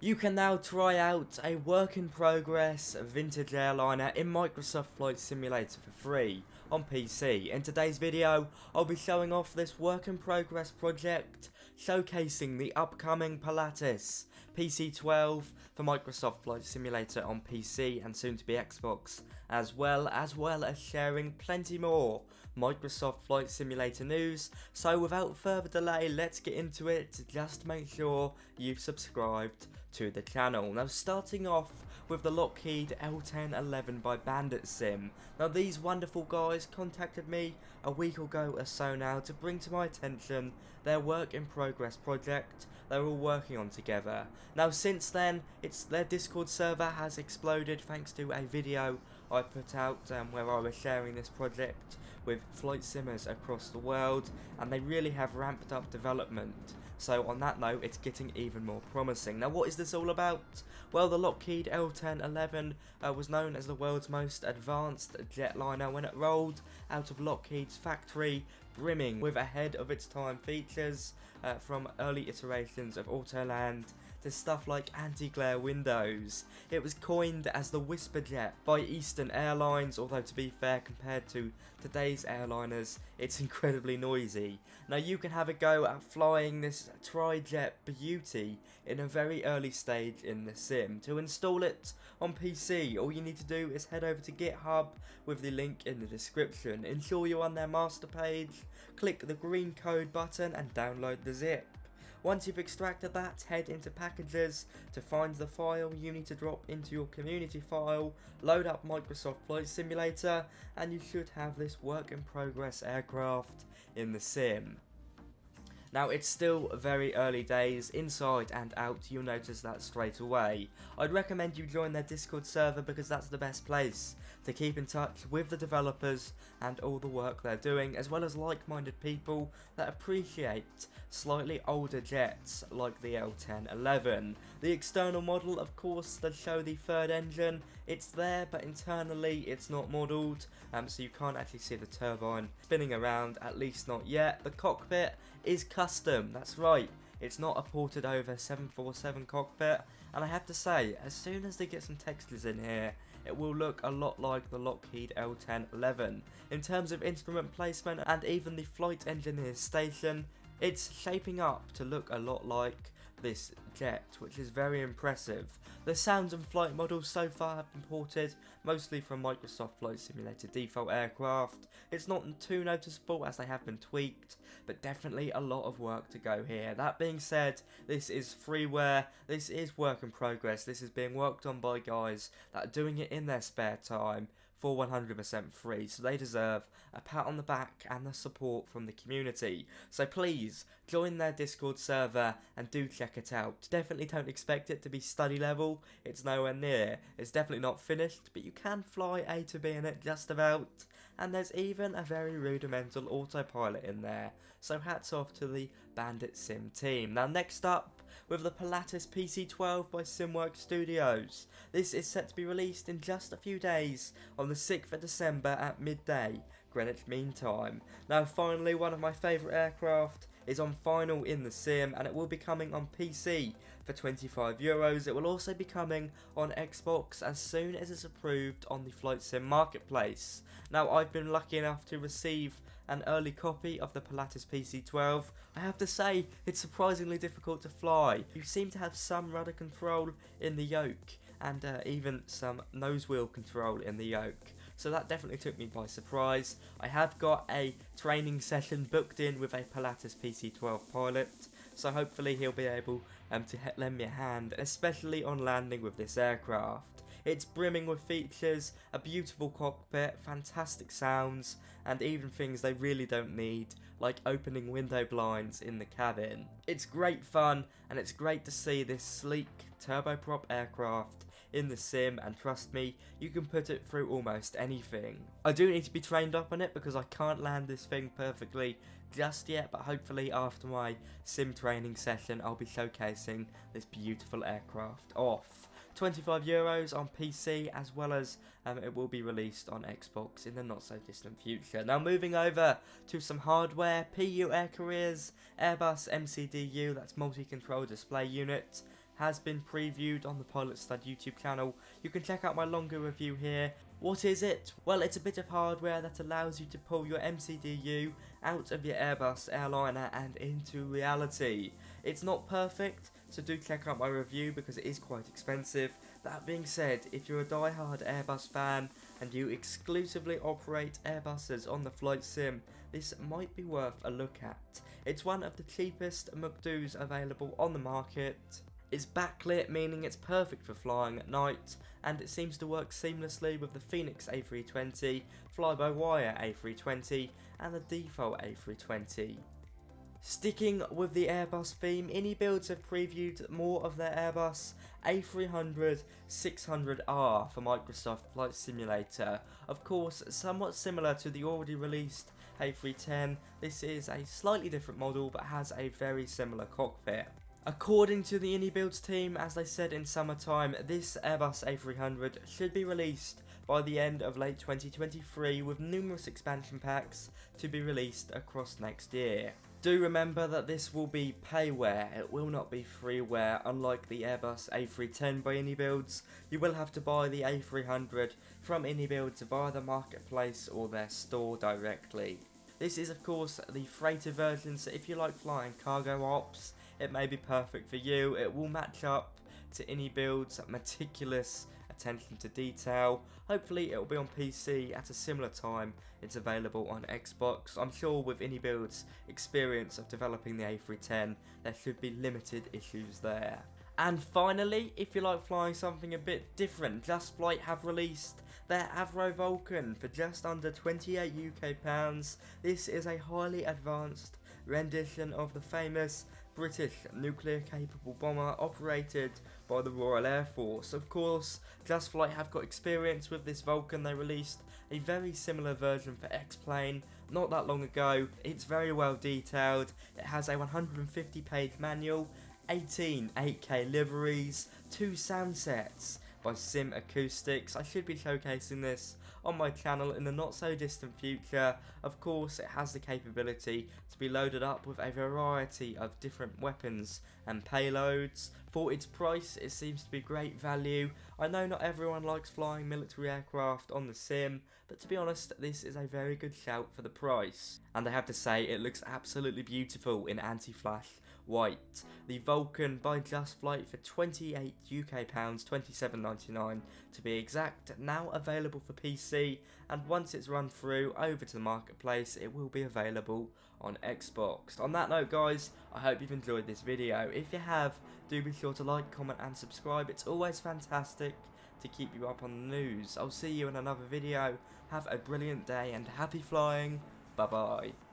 You can now try out a work-in-progress vintage airliner in Microsoft Flight Simulator for free on PC. In today's video, I'll be showing off this work-in-progress project, showcasing the upcoming Pilatus PC12 for Microsoft Flight Simulator on PC and soon to be Xbox, as well as sharing plenty more Microsoft Flight Simulator news. So without further delay, let's get into it. Just make sure you've subscribed to the channel. Now, starting off with the Lockheed L1011 by BanditSim. Now, these wonderful guys contacted me a week ago or so now to bring to my attention their work in progress project they're all working on together. Now, since then, their Discord server has exploded thanks to a video I put out where I was sharing this project with flight simmers across the world, and they really have ramped up development. So on that note, it's getting even more promising. Now, what is this all about? Well, the Lockheed L1011 was known as the world's most advanced jetliner when it rolled out of Lockheed's factory, brimming with ahead of its time features from early iterations of Autoland to stuff like anti-glare windows. It was coined as the Whisper Jet by Eastern Airlines, although to be fair, compared to today's airliners, it's incredibly noisy. Now, you can have a go at flying this tri-jet beauty in a very early stage in the sim. To install it on PC, all you need to do is head over to GitHub with the link in the description. Ensure you're on their master page, click the green code button and download the zip. Once you've extracted that, head into packages to find the file you need to drop into your community file, load up Microsoft Flight Simulator, and you should have this work in progress aircraft in the sim. Now, it's still very early days, inside and out, you'll notice that straight away. I'd recommend you join their Discord server because that's the best place to keep in touch with the developers and all the work they're doing, as well as like-minded people that appreciate slightly older jets like the L1011. The external model, of course, does show the third engine. It's there, but internally it's not modelled, so you can't actually see the turbine spinning around, at least not yet. The cockpit is custom, that's right, it's not a ported over 747 cockpit, and I have to say, as soon as they get some textures in here, it will look a lot like the Lockheed L1011. In terms of instrument placement and even the flight engineer's station, it's shaping up to look a lot like this jet, which is very impressive. The sounds and flight models so far have been ported mostly from Microsoft Flight Simulator default aircraft. It's not too noticeable as they have been tweaked, but definitely a lot of work to go here. That being said, this is freeware, this is work in progress, this is being worked on by guys that are doing it in their spare time for 100% free, so they deserve a pat on the back and the support from the community. So please join their Discord server and do check it out. Definitely don't expect it to be study level, it's nowhere near. It's definitely not finished, but you can fly A to B in it just about, and there's even a very rudimental autopilot in there, so hats off to the BanditSim team. Now, next up, with the Pilatus PC12 by SimWorks Studios. This is set to be released in just a few days on the 6th of December at midday, Greenwich Mean Time. Now, finally, one of my favourite aircraft is on final in the sim, and it will be coming on PC for €25. It will also be coming on Xbox as soon as it's approved on the Flight Sim Marketplace. Now, I've been lucky enough to receive an early copy of the Pilatus PC12. I have to say, it's surprisingly difficult to fly. You seem to have some rudder control in the yoke, and even some nose wheel control in the yoke. So that definitely took me by surprise. I have got a training session booked in with a Pilatus PC12 pilot, so hopefully he'll be able to lend me a hand, especially on landing with this aircraft. It's brimming with features, a beautiful cockpit, fantastic sounds, and even things they really don't need, like opening window blinds in the cabin. It's great fun, and it's great to see this sleek turboprop aircraft in the sim, and trust me, you can put it through almost anything. I do need to be trained up on it because I can't land this thing perfectly just yet, but hopefully after my sim training session I'll be showcasing this beautiful aircraft off. €25 on PC, as well as it will be released on Xbox in the not so distant future. Now, moving over to some hardware, PU Air Careers Airbus MCDU, that's multi-control display unit, has been previewed on the PilotStud YouTube channel. You can check out my longer review here. What is it? Well, it's a bit of hardware that allows you to pull your MCDU out of your Airbus Airliner and into reality. It's not perfect, so do check out my review because it is quite expensive. That being said, if you're a die-hard Airbus fan and you exclusively operate Airbuses on the flight sim, this might be worth a look at. It's one of the cheapest MCDUs available on the market. It's backlit, meaning it's perfect for flying at night, and it seems to work seamlessly with the Phoenix A320, fly-by-wire A320, and the default A320. Sticking with the Airbus theme, IniBuilds have previewed more of their Airbus A300-600R for Microsoft Flight Simulator. Of course, somewhat similar to the already released A310, this is a slightly different model but has a very similar cockpit. According to the IniBuilds team, as they said in summertime, this Airbus A300 should be released by the end of late 2023 with numerous expansion packs to be released across next year. Do remember that this will be payware, it will not be freeware. Unlike the Airbus A310 by IniBuilds, you will have to buy the A300 from IniBuilds via the marketplace or their store directly. This is of course the freighter version, so if you like flying cargo ops, it may be perfect for you. It will match up to IniBuilds' meticulous attention to detail. Hopefully it will be on PC at a similar time it's available on Xbox. I'm sure with IniBuilds' experience of developing the A310, there should be limited issues there. And finally, if you like flying something a bit different, JustFlight have released their Avro Vulcan for just under £28 UK. This is a highly advanced rendition of the famous British nuclear-capable bomber operated by the Royal Air Force. Of course, JustFlight have got experience with this Vulcan. They released a very similar version for X-Plane not that long ago. It's very well detailed. It has a 150-page manual, 18 8K liveries, 2 sound sets by Sim Acoustics. I should be showcasing this on my channel in the not so distant future. Of course, it has the capability to be loaded up with a variety of different weapons and payloads. For its price, it seems to be great value. I know not everyone likes flying military aircraft on the sim, but to be honest, this is a very good shout for the price. And I have to say, it looks absolutely beautiful in anti-flash white. The Vulcan by JustFlight for £28 UK, £27.99 to be exact, now available for PC, and once it's run through over to the marketplace, it will be available on Xbox. On that note guys, I hope you've enjoyed this video. If you have, do be sure to like, comment and subscribe. It's always fantastic to keep you up on the news. I'll see you in another video. Have a brilliant day and happy flying. Bye bye.